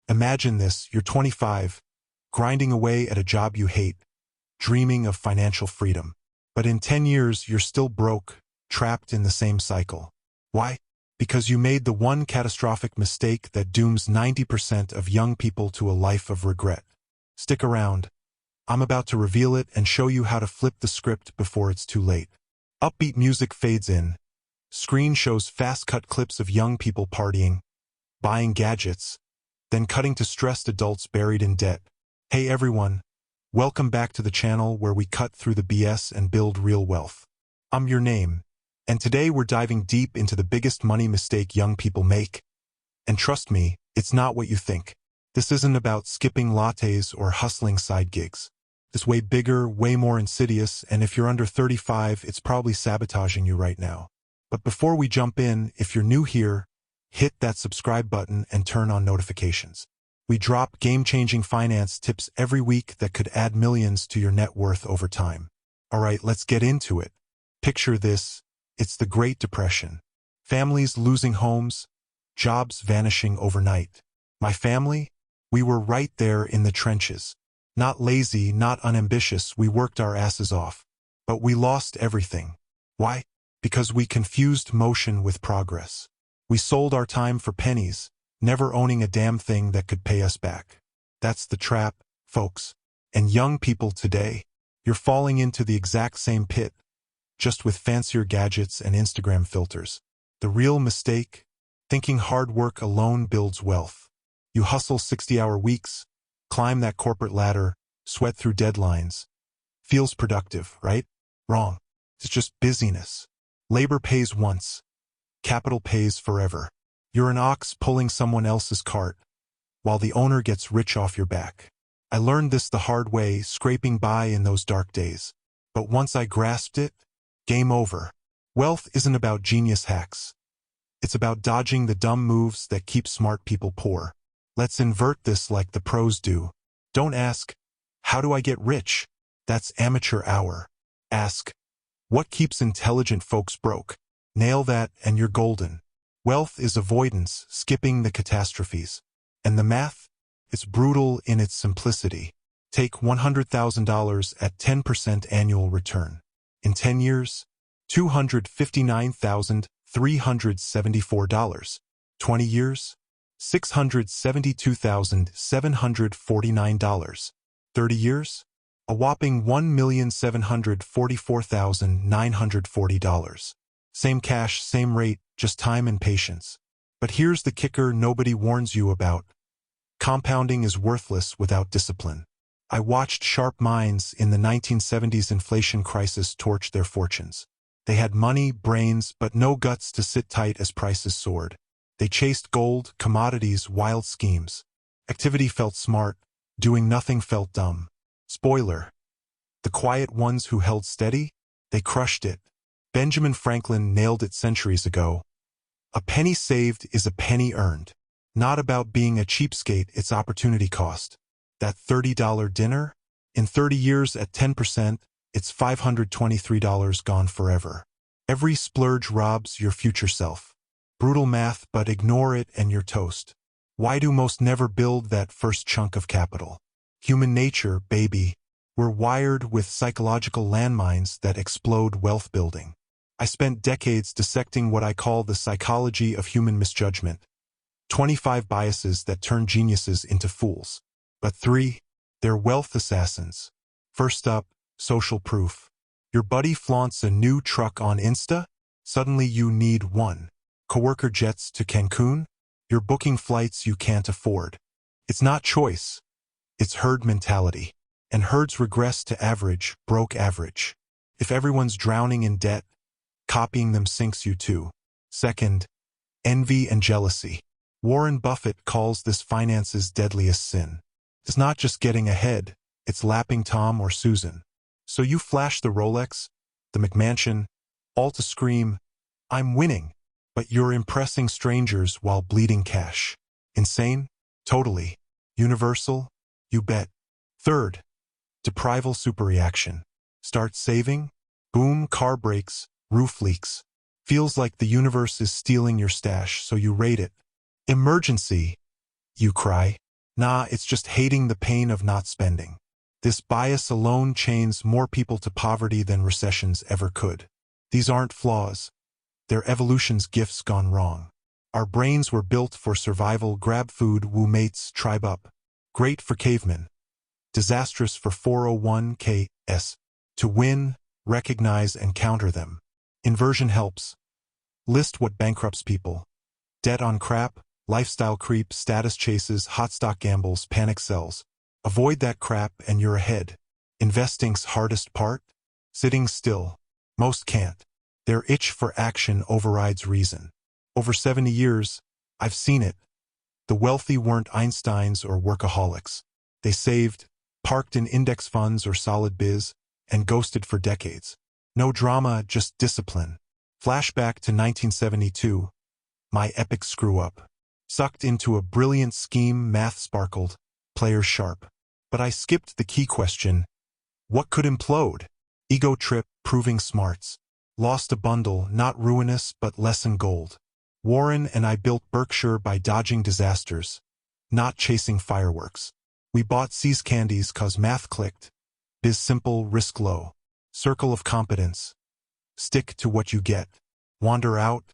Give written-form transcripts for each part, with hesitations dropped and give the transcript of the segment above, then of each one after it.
Imagine this, you're 25, grinding away at a job you hate, dreaming of financial freedom. But in 10 years, you're still broke, trapped in the same cycle. Why? Because you made the one catastrophic mistake that dooms 90% of young people to a life of regret. Stick around. I'm about to reveal it and show you how to flip the script before it's too late. Upbeat music fades in. Screen shows fast-cut clips of young people partying, buying gadgets, then cutting to stressed adults buried in debt. Hey everyone, welcome back to the channel where we cut through the BS and build real wealth. I'm Your Name, and today we're diving deep into the biggest money mistake young people make. And trust me, it's not what you think. This isn't about skipping lattes or hustling side gigs. It's way bigger, way more insidious, and if you're under 35, it's probably sabotaging you right now. But before we jump in, if you're new here, hit that subscribe button and turn on notifications. We drop game-changing finance tips every week that could add millions to your net worth over time. Alright, let's get into it. Picture this, it's the Great Depression. Families losing homes, jobs vanishing overnight. My family? We were right there in the trenches. Not lazy, not unambitious, we worked our asses off. But we lost everything. Why? Because we confused motion with progress. We sold our time for pennies, never owning a damn thing that could pay us back. That's the trap, folks. And young people today, you're falling into the exact same pit, just with fancier gadgets and Instagram filters. The real mistake? Thinking hard work alone builds wealth. You hustle 60-hour weeks, climb that corporate ladder, sweat through deadlines. Feels productive, right? Wrong. It's just busyness. Labor pays once. Capital pays forever. You're an ox pulling someone else's cart, while the owner gets rich off your back. I learned this the hard way, scraping by in those dark days. But once I grasped it, game over. Wealth isn't about genius hacks. It's about dodging the dumb moves that keep smart people poor. Let's invert this like the pros do. Don't ask, how do I get rich? That's amateur hour. Ask, what keeps intelligent folks broke? Nail that and you're golden. Wealth is avoidance, skipping the catastrophes. And the math? It's brutal in its simplicity. Take $100,000 at 10% annual return. In 10 years, $259,374. 20 years? $672,749. 30 years? A whopping $1,744,940. Same cash, same rate, just time and patience. But here's the kicker nobody warns you about. Compounding is worthless without discipline. I watched sharp minds in the 1970s inflation crisis torch their fortunes. They had money, brains, but no guts to sit tight as prices soared. They chased gold, commodities, wild schemes. Activity felt smart, doing nothing felt dumb. Spoiler. The quiet ones who held steady? They crushed it. Benjamin Franklin nailed it centuries ago. A penny saved is a penny earned. Not about being a cheapskate, it's opportunity cost. That $30 dinner? In 30 years at 10%, it's $523 gone forever. Every splurge robs your future self. Brutal math, but ignore it and you're toast. Why do most never build that first chunk of capital? Human nature, baby. We're wired with psychological landmines that explode wealth building. I spent decades dissecting what I call the psychology of human misjudgment. 25 biases that turn geniuses into fools. But 3, they're wealth assassins. First up, social proof. Your buddy flaunts a new truck on Insta? Suddenly you need one. Coworker jets to Cancun? You're booking flights you can't afford. It's not choice. It's herd mentality. And herds regress to average, broke average. If everyone's drowning in debt, copying them sinks you too. Second, envy and jealousy. Warren Buffett calls this finance's deadliest sin. It's not just getting ahead, it's lapping Tom or Susan. So you flash the Rolex, the McMansion, all to scream, I'm winning. But you're impressing strangers while bleeding cash. Insane? Totally. Universal? You bet. Third, deprival superreaction. Start saving? Boom, car breaks, roof leaks. Feels like the universe is stealing your stash, so you raid it. Emergency, you cry. Nah, it's just hating the pain of not spending. This bias alone chains more people to poverty than recessions ever could. These aren't flaws. They're evolution's gifts gone wrong. Our brains were built for survival, grab food, woo mates, tribe up. Great for cavemen. Disastrous for 401ks. To win, recognize and counter them. Inversion helps. List what bankrupts people. Debt on crap, lifestyle creep, status chases, hot stock gambles, panic sells. Avoid that crap and you're ahead. Investing's hardest part? Sitting still. Most can't. Their itch for action overrides reason. Over 70 years, I've seen it. The wealthy weren't Einsteins or workaholics. They saved, parked in index funds or solid biz, and ghosted for decades. No drama, just discipline. Flashback to 1972. My epic screw-up. Sucked into a brilliant scheme, math sparkled, players sharp. But I skipped the key question. What could implode? Ego trip, proving smarts. Lost a bundle, not ruinous, but lesson gold. Warren and I built Berkshire by dodging disasters, not chasing fireworks. We bought See's candies cause math clicked. Biz simple, risk low. Circle of competence. Stick to what you get. Wander out.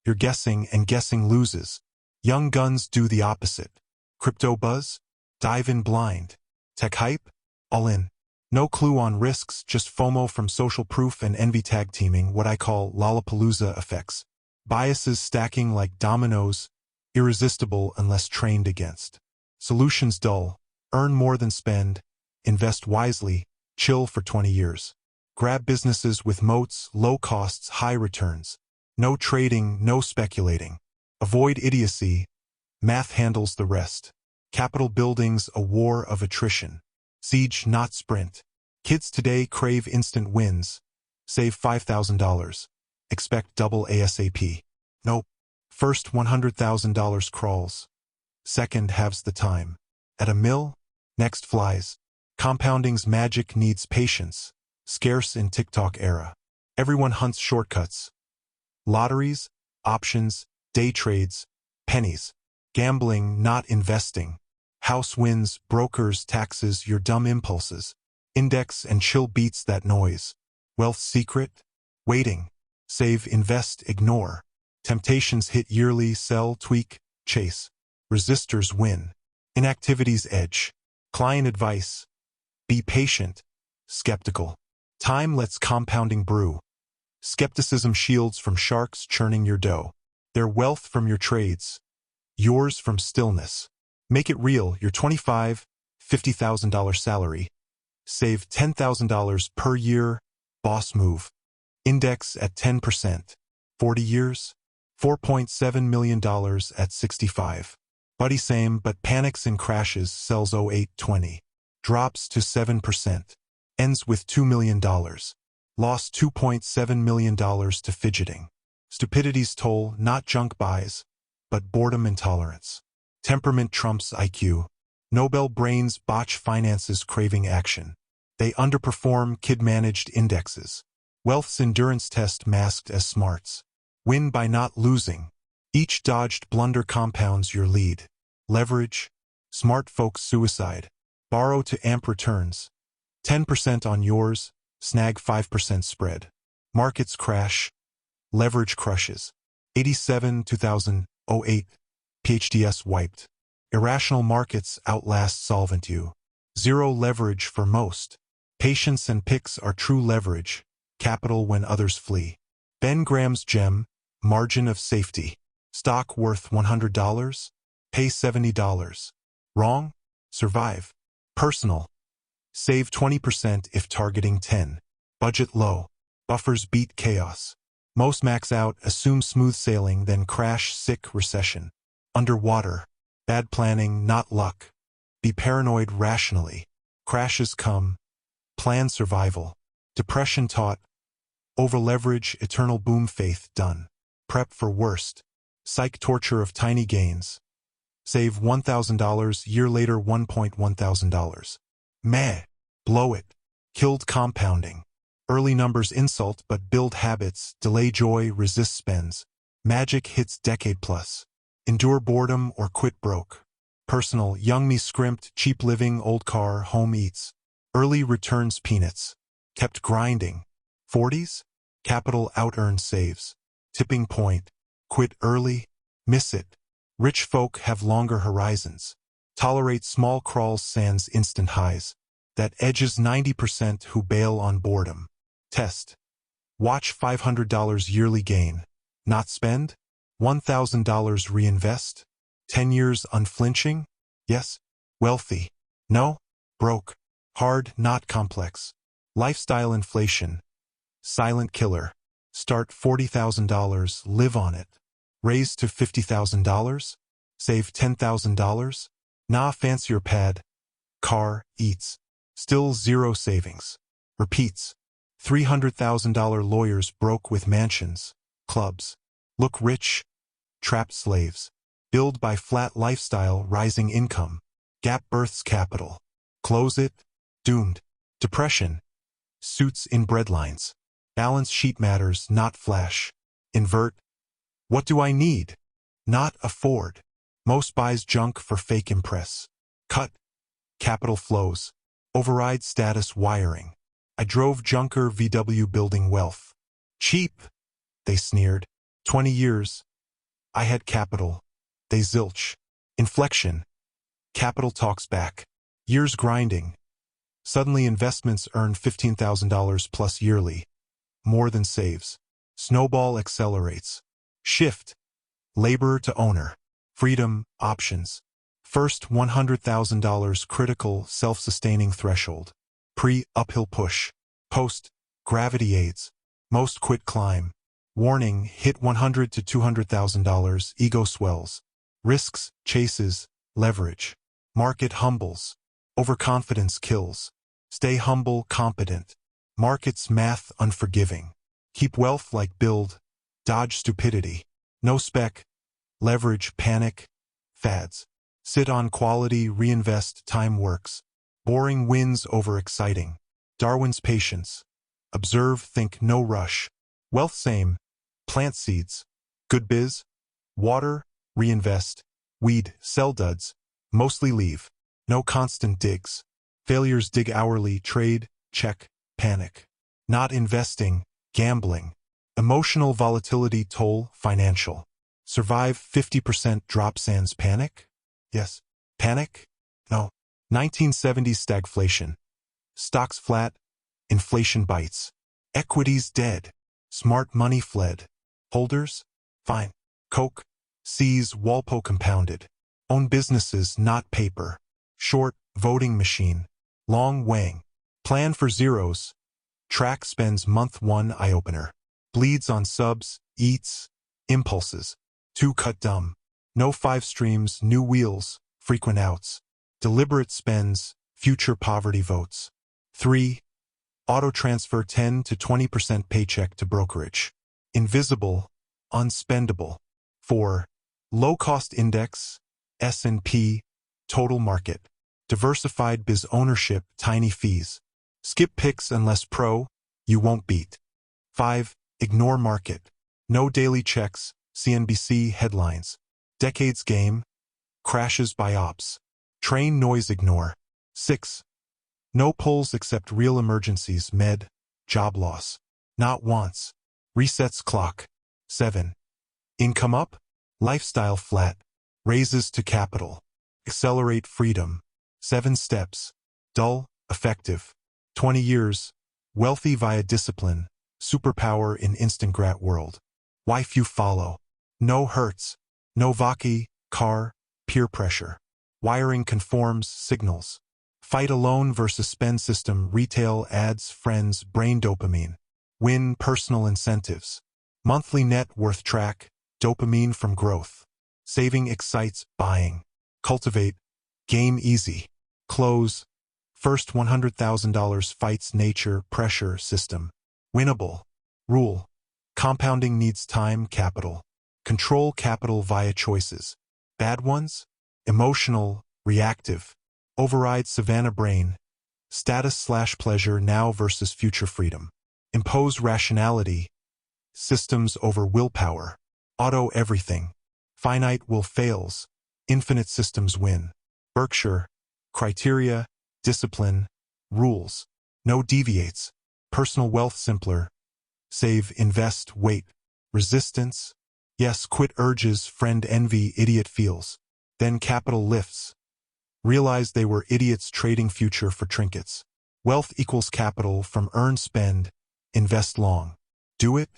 You're guessing and guessing loses. Young guns do the opposite. Crypto buzz? Dive in blind. Tech hype? All in. No clue on risks, just FOMO from social proof and envy tag teaming, what I call Lollapalooza effects. Biases stacking like dominoes, irresistible unless trained against. Solutions dull. Earn more than spend. Invest wisely. Chill for 20 years. Grab businesses with moats, low costs, high returns. No trading, no speculating. Avoid idiocy. Math handles the rest. Capital building's a war of attrition. Siege, not sprint. Kids today crave instant wins. Save $5,000. Expect double ASAP. Nope. First $100,000 crawls. Second halves the time. At a mill? Next flies. Compounding's magic needs patience. Scarce in TikTok era. Everyone hunts shortcuts. Lotteries, options, day trades, pennies. Gambling, not investing. House wins, brokers, taxes, your dumb impulses. Index and chill beats that noise. Wealth secret? Waiting. Save, invest, ignore. Temptations hit yearly, sell, tweak, chase. Resistors win. Inactivity's edge. Client advice. Be patient. Skeptical. Time lets compounding brew. Skepticism shields from sharks churning your dough. Their wealth from your trades. Yours from stillness. Make it real, your $25,000, $50,000 salary. Save $10,000 per year. Boss move. Index at 10%. 40 years? $4.7 million at 65. Buddy same but panics and crashes, sells 0820. Drops to 7%. Ends with $2 million. Lost $2.7 million to fidgeting. Stupidity's toll, not junk buys, but boredom intolerance. Temperament trumps IQ. Nobel brains botch finances craving action. They underperform kid-managed indexes. Wealth's endurance test masked as smarts. Win by not losing. Each dodged blunder compounds your lead. Leverage. Smart folks suicide. Borrow to amp returns. 10% on yours. Snag 5% spread. Markets crash. Leverage crushes. 87, 2000, 08. PHDS wiped. Irrational markets outlast solvent you. Zero leverage for most. Patience and picks are true leverage. Capital when others flee. Ben Graham's gem, margin of safety. Stock worth $100? Pay $70. Wrong? Survive. Personal. Save 20% if targeting 10. Budget low. Buffers beat chaos. Most max out, assume smooth sailing, then crash, sick recession. Underwater. Bad planning, not luck. Be paranoid rationally. Crashes come. Plan survival. Depression taught. Overleverage, eternal boom, faith done. Prep for worst. Psych torture of tiny gains. Save $1,000, year later $1,100. Meh. Blow it. Killed compounding. Early numbers insult but build habits, delay joy, resist spends. Magic hits decade plus. Endure boredom or quit broke. Personal, young me scrimped, cheap living, old car, home eats. Early returns peanuts. Kept grinding. 40s? Capital out-earned saves. Tipping point. Quit early. Miss it. Rich folk have longer horizons. Tolerate small crawls sans instant highs. That edges 90% who bail on boredom. Test. Watch $500 yearly gain. Not spend? $1,000 reinvest? 10 years unflinching? Yes. Wealthy. No. Broke. Hard, not complex. Lifestyle inflation. Silent killer. Start $40,000, live on it. Raise to $50,000? Save $10,000? Nah, fancier pad. Car, eats. Still zero savings. Repeats. $300,000 lawyers broke with mansions. Clubs. Look rich. Trapped slaves. Build by flat lifestyle, rising income. Gap births capital. Close it. Doomed. Depression. Suits in breadlines. Balance sheet matters, not flash. Invert. What do I need? Not afford. Most buys junk for fake impress. Cut. Capital flows. Override status wiring. I drove junker VW building wealth. Cheap, they sneered. 20 years. I had capital. They zilch. Inflection. Capital talks back. Years grinding. Suddenly investments earn $15,000 plus yearly. More than saves. Snowball accelerates. Shift. Labor to owner. Freedom, options. First $100,000 critical, self-sustaining threshold. Pre-uphill push. Post, gravity aids. Most quit climb. Warning, hit $100,000 to $200,000, ego swells. Risks, chases, leverage. Market humbles. Overconfidence kills. Stay humble, competent. Markets math unforgiving. Keep wealth like build. Dodge stupidity. No spec. Leverage, panic. Fads. Sit on quality, reinvest, time works. Boring wins over exciting. Darwin's patience. Observe, think, no rush. Wealth same. Plant seeds. Good biz. Water, reinvest. Weed, sell duds. Mostly leave. No constant digs. Failures dig hourly, trade, check, panic. Not investing, gambling. Emotional volatility toll, financial. Survive 50% drop sans panic? Yes. Panic? No. 1970s stagflation. Stocks flat. Inflation bites. Equities dead. Smart money fled. Holders? Fine. Coke? Seize Walpole compounded. Own businesses, not paper. Short, voting machine. Long Wang. Plan for zeros. Track spends month 1 eye-opener. Bleeds on subs, eats, impulses. 2 cut dumb. No 5 streams, new wheels, frequent outs. Deliberate spends, future poverty votes. 3. Auto transfer 10 to 20% paycheck to brokerage. Invisible, unspendable. 4. Low-cost index, S&P, total market. Diversified biz ownership, tiny fees. Skip picks unless pro, you won't beat. 5. Ignore market. No daily checks, CNBC headlines. Decades game, crashes by ops. Train noise ignore. 6. No polls except real emergencies, med, job loss. Not wants. Resets clock. 7. Income up, lifestyle flat. Raises to capital. Accelerate freedom. 7 steps. Dull, effective. 20 years. Wealthy via discipline. Superpower in instant grat world. Wife you follow. No hurts. No Vaki, car, peer pressure. Wiring conforms, signals. Fight alone versus spend system, retail, ads, friends, brain dopamine. Win personal incentives. Monthly net worth track, dopamine from growth. Saving excites, buying. Cultivate, game easy. Close. First $100,000 fights nature, pressure, system. Winnable. Rule. Compounding needs time, capital. Control capital via choices. Bad ones? Emotional, reactive. Override savannah brain. Status/pleasure now versus future freedom. Impose rationality. Systems over willpower. Auto everything. Finite will fails. Infinite systems win. Berkshire. Criteria, discipline, rules. No deviates. Personal wealth simpler. Save, invest, wait. Resistance. Yes, quit urges, friend envy, idiot feels. Then capital lifts. Realize they were idiots trading future for trinkets. Wealth equals capital from earn spend, invest long. Do it?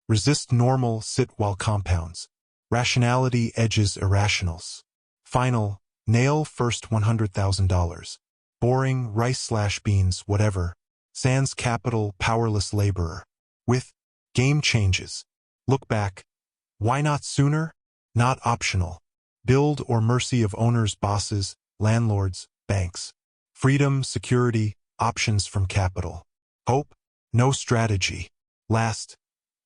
Resist normal, sit while compounds. Rationality edges irrationals. Final, nail first $100,000. Boring, rice/beans, whatever. Sans capital, powerless laborer. With game changes. Look back. Why not sooner? Not optional. Build or mercy of owners, bosses, landlords, banks. Freedom, security, options from capital. Hope, no strategy. Last,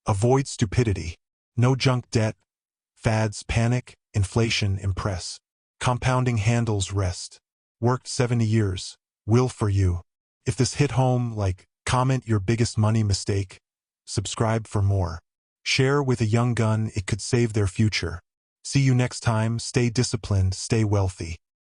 avoid stupidity. No junk debt. Fads, panic, inflation, impress. Compounding handles rest. Worked 70 years. Will for you. If this hit home, comment your biggest money mistake. Subscribe for more. Share with a young gun, it could save their future. See you next time, stay disciplined, stay wealthy.